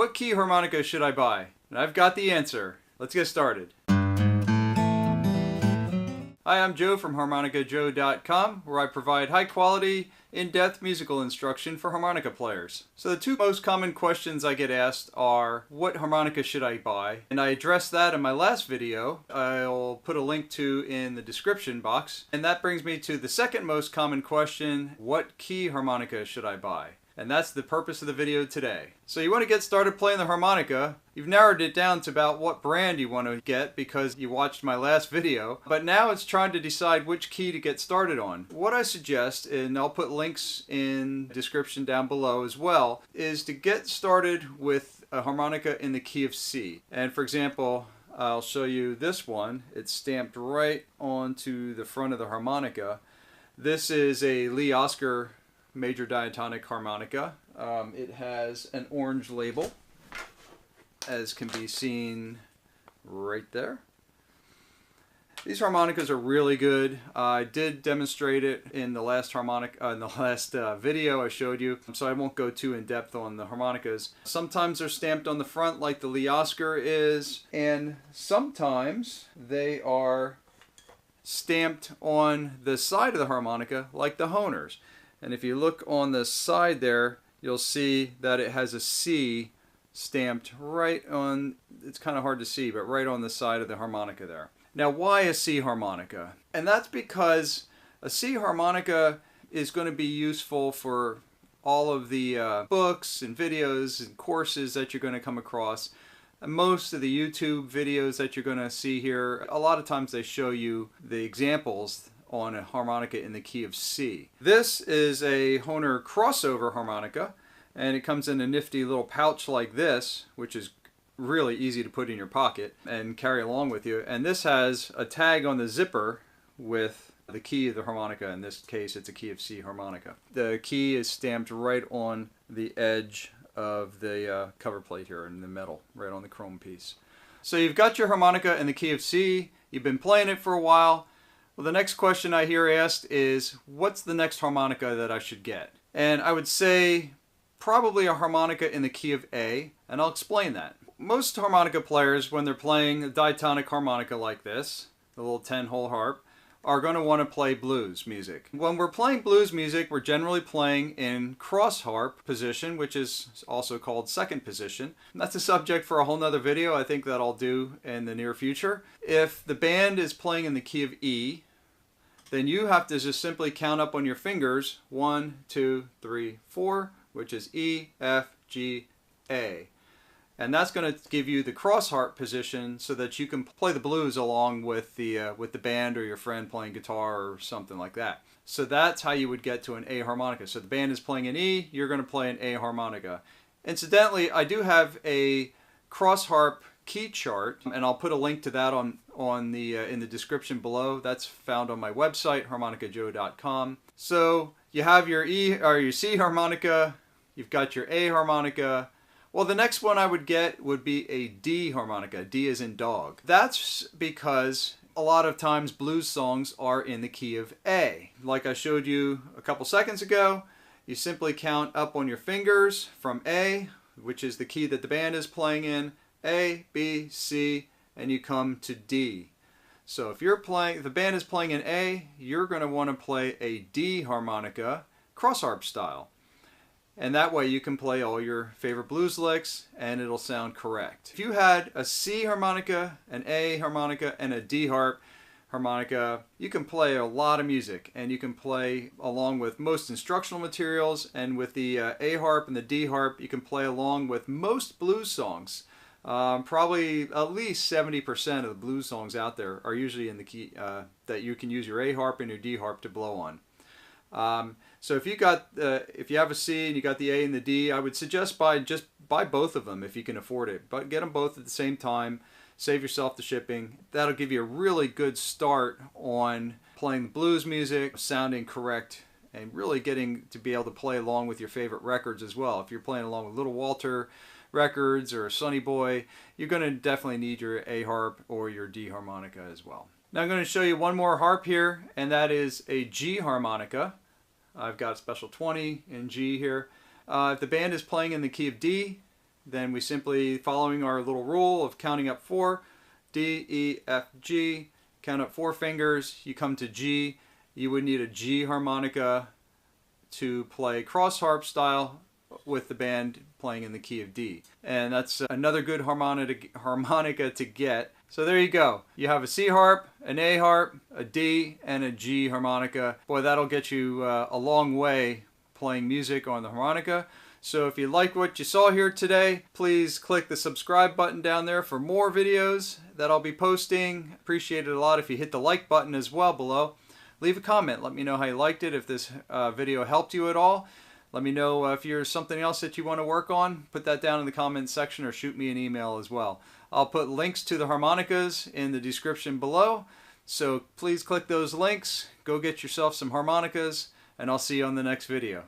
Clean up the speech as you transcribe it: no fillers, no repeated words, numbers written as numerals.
What key harmonica should I buy? And I've got the answer. Let's get started. Hi, I'm Joe from HarmonicaJoe.com, where I provide high quality, in-depth musical instruction for harmonica players. So the two most common questions I get asked are, what harmonica should I buy? And I addressed that in my last video. I'll put a link to in the description box. And that brings me to the second most common question, what key harmonica should I buy? And that's the purpose of the video today. So you want to get started playing the harmonica. You've narrowed it down to about what brand you want to get because you watched my last video. But now it's trying to decide which key to get started on. What I suggest, and I'll put links in the description down below as well, is to get started with a harmonica in the key of C. And for example, I'll show you this one. It's stamped right onto the front of the harmonica. This is a Lee Oscar major diatonic harmonica. It has an orange label, as can be seen right there. These harmonicas are really good. I did demonstrate it in the last video I showed you, so I won't go too in depth on the harmonicas. Sometimes they're stamped on the front like the Lee Oscar is, and sometimes they are stamped on the side of the harmonica like the Honers. And if you look on the side there, you'll see that it has a C stamped right on, it's kind of hard to see, but right on the side of the harmonica there. Now, why a C harmonica? And that's because a C harmonica is going to be useful for all of the books and videos and courses that you're going to come across. And most of the YouTube videos that you're going to see here, a lot of times they show you the examples on a harmonica in the key of C. This is a Hohner crossover harmonica, and it comes in a nifty little pouch like this, which is really easy to put in your pocket and carry along with you. And this has a tag on the zipper with the key of the harmonica. In this case, it's a key of C harmonica. The key is stamped right on the edge of the cover plate here in the metal, right on the chrome piece. So you've got your harmonica in the key of C. You've been playing it for a while. Well, the next question I hear asked is, what's the next harmonica that I should get? And I would say probably a harmonica in the key of A, and I'll explain that. Most harmonica players, when they're playing a diatonic harmonica like this, the little 10-hole harp, are going to want to play blues music. When we're playing blues music, we're generally playing in cross harp position, which is also called second position. And that's a subject for a whole nother video I think that I'll do in the near future. If the band is playing in the key of E, then you have to just simply count up on your fingers 1, 2, 3, 4, which is E, F, G, A. And that's going to give you the cross harp position so that you can play the blues along with the band or your friend playing guitar or something like that. So that's how you would get to an A harmonica. So the band is playing an E, you're going to play an A harmonica. Incidentally, I do have a cross harp key chart, and I'll put a link to that in the description below. That's found on my website, HarmonicaJoe.com. So you have your E or your C harmonica, you've got your A harmonica. Well, the next one I would get would be a D harmonica. D as in dog. That's because a lot of times blues songs are in the key of A. Like I showed you a couple seconds ago, you simply count up on your fingers from A, which is the key that the band is playing in, A, B, C, and you come to D. So if the band is playing in A, you're going to want to play a D harmonica, cross harp style. And that way you can play all your favorite blues licks and it'll sound correct. If you had a C harmonica, an A harmonica, and a D harp harmonica, you can play a lot of music, and you can play along with most instructional materials, and with the A harp and the D harp you can play along with most blues songs. Probably at least 70% of the blues songs out there are usually in the key that you can use your A harp and your D harp to blow on. So if you have a C and you got the A and the D, I would suggest just buy both of them if you can afford it. But get them both at the same time. Save yourself the shipping. That'll give you a really good start on playing blues music, sounding correct, and really getting to be able to play along with your favorite records as well. If you're playing along with Little Walter records or Sonny Boy, you're going to definitely need your A harp or your D harmonica as well. Now I'm going to show you one more harp here, and that is a G harmonica. I've got special 20 in G here. If the band is playing in the key of D, then we simply, following our little rule of counting up 4, D, E, F, G, count up 4 fingers, you come to G. You would need a G harmonica to play cross harp style with the band playing in the key of D. And that's another good harmonica to get. So there you go. You have a C harp, an A harp, a D, and a G harmonica. Boy, that'll get you a long way playing music on the harmonica. So if you like what you saw here today, please click the subscribe button down there for more videos that I'll be posting. Appreciate it a lot if you hit the like button as well below. Leave a comment. Let me know how you liked it, if this video helped you at all. Let me know if there's something else that you want to work on. Put that down in the comments section or shoot me an email as well. I'll put links to the harmonicas in the description below. So please click those links. Go get yourself some harmonicas, and I'll see you on the next video.